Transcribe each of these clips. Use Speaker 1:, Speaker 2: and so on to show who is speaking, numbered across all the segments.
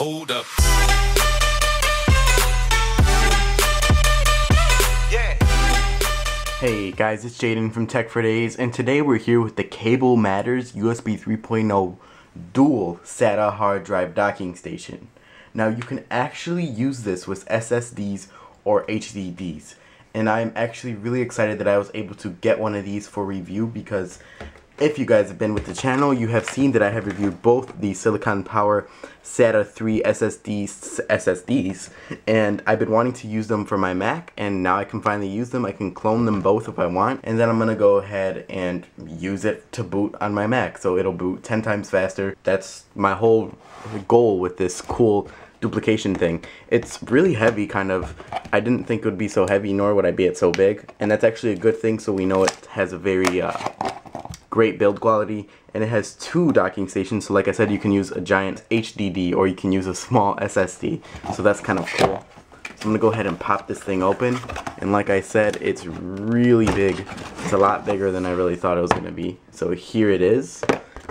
Speaker 1: Hold up.
Speaker 2: Hey guys, it's Jaden from Tech for Days, and today we're here with the Cable Matters USB 3.0 Dual-SATA hard drive docking station. Now you can actually use this with SSDs or HDDs, and I'm actually really excited that I was able to get one of these for review, because if you guys have been with the channel, you have seen that I have reviewed both the Silicon Power SATA 3 SSDs, and I've been wanting to use them for my Mac, and now I can finally use them. I can clone them both if I want, and then I'm gonna go ahead and use it to boot on my Mac, so it'll boot 10 times faster. That's my whole goal with this cool duplication thing. It's really heavy, kind of. I didn't think it would be so heavy, nor would I be it so big, and that's actually a good thing, so we know it has a very great build quality, and it has two docking stations. So like I said, you can use a giant HDD or you can use a small SSD, so that's kind of cool. So I'm gonna go ahead and pop this thing open, and like I said, it's really big. It's a lot bigger than I really thought it was gonna be. So here it is,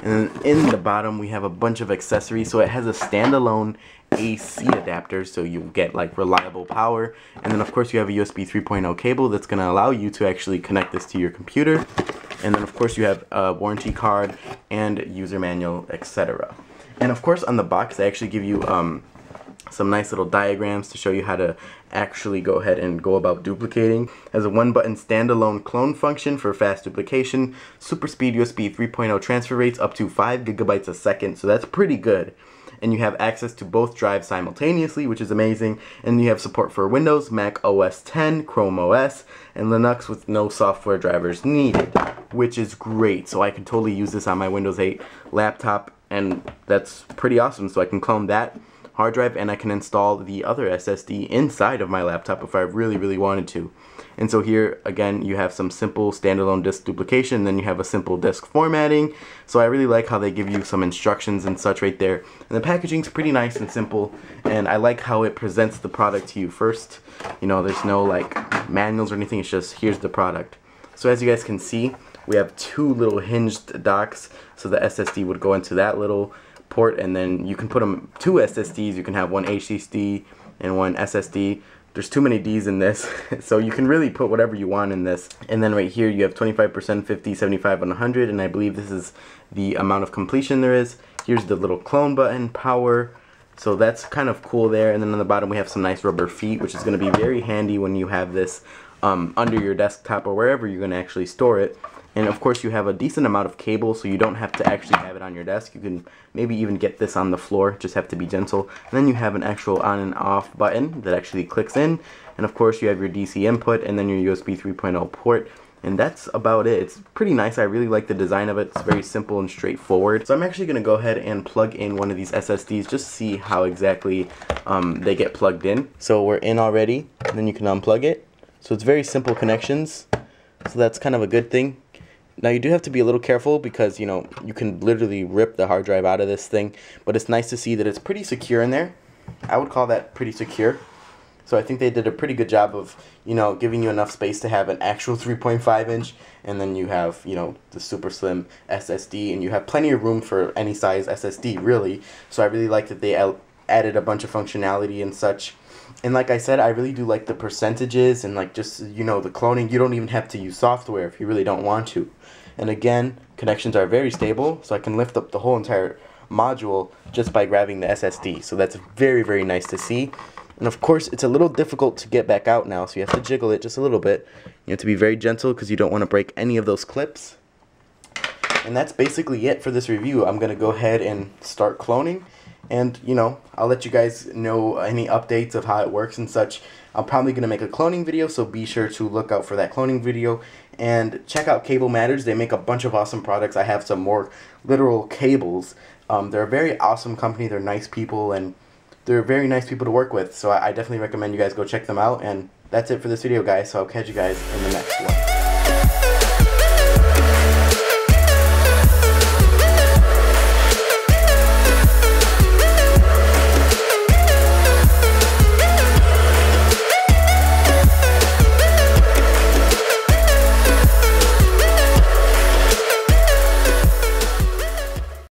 Speaker 2: and then in the bottom we have a bunch of accessories. So it has a standalone AC adapter, so you get like reliable power, and then of course you have a USB 3.0 cable that's going to allow you to actually connect this to your computer, and then of course you have a warranty card and user manual, etc. And of course on the box they actually give you some nice little diagrams to show you how to actually go ahead and go about duplicating. It has a one-button standalone clone function for fast duplication, super speed USB 3.0 transfer rates up to 5 gigabytes a second, so that's pretty good. And you have access to both drives simultaneously, which is amazing. And you have support for Windows, Mac OS X, Chrome OS, and Linux with no software drivers needed, which is great. So I can totally use this on my Windows 8 laptop, and that's pretty awesome. So I can clone that hard drive, and I can install the other SSD inside of my laptop if I really wanted to. And so here again you have some simple standalone disk duplication, then you have a simple disk formatting. So I really like how they give you some instructions and such right there, and the packaging's pretty nice and simple, and I like how it presents the product to you first. You know, there's no like manuals or anything, it's just here's the product. So as you guys can see, we have two little hinged docks, so the SSD would go into that little port, and then you can put them two SSDs. You can have one HDD and one SSD. There's too many D's in this, so you can really put whatever you want in this. And then right here you have 25%, 50, 75, and 100, and I believe this is the amount of completion there is. Here's the little clone button, power, so that's kind of cool there. And then on the bottom we have some nice rubber feet, which is going to be very handy when you have this under your desktop or wherever you're going to actually store it. And of course you have a decent amount of cable, so you don't have to actually have it on your desk. You can maybe even get this on the floor, just have to be gentle. And then you have an actual on and off button that actually clicks in. And of course you have your DC input and then your USB 3.0 port. And that's about it. It's pretty nice. I really like the design of it. It's very simple and straightforward. So I'm actually going to go ahead and plug in one of these SSDs just to see how exactly they get plugged in. So we're in already, and then you can unplug it. So it's very simple connections. So that's kind of a good thing. Now you do have to be a little careful because, you know, you can literally rip the hard drive out of this thing, but it's nice to see that it's pretty secure in there. I would call that pretty secure. So I think they did a pretty good job of, you know, giving you enough space to have an actual 3.5 inch, and then you have, you know, the super slim SSD, and you have plenty of room for any size SSD, really. So I really like that they added a bunch of functionality and such. And like I said, I really do like the percentages and like just, you know, the cloning. You don't even have to use software if you really don't want to. And again, connections are very stable, so I can lift up the whole entire module just by grabbing the SSD. So that's very nice to see. And of course, it's a little difficult to get back out now, so you have to jiggle it just a little bit. You have to be very gentle because you don't want to break any of those clips. And that's basically it for this review. I'm going to go ahead and start cloning. And, you know, I'll let you guys know any updates of how it works and such. I'm probably going to make a cloning video, so be sure to look out for that cloning video. And check out Cable Matters. They make a bunch of awesome products. I have some more literal cables. They're a very awesome company. They're nice people, and they're very nice people to work with. So I definitely recommend you guys go check them out. And that's it for this video, guys. So I'll catch you guys in the next one.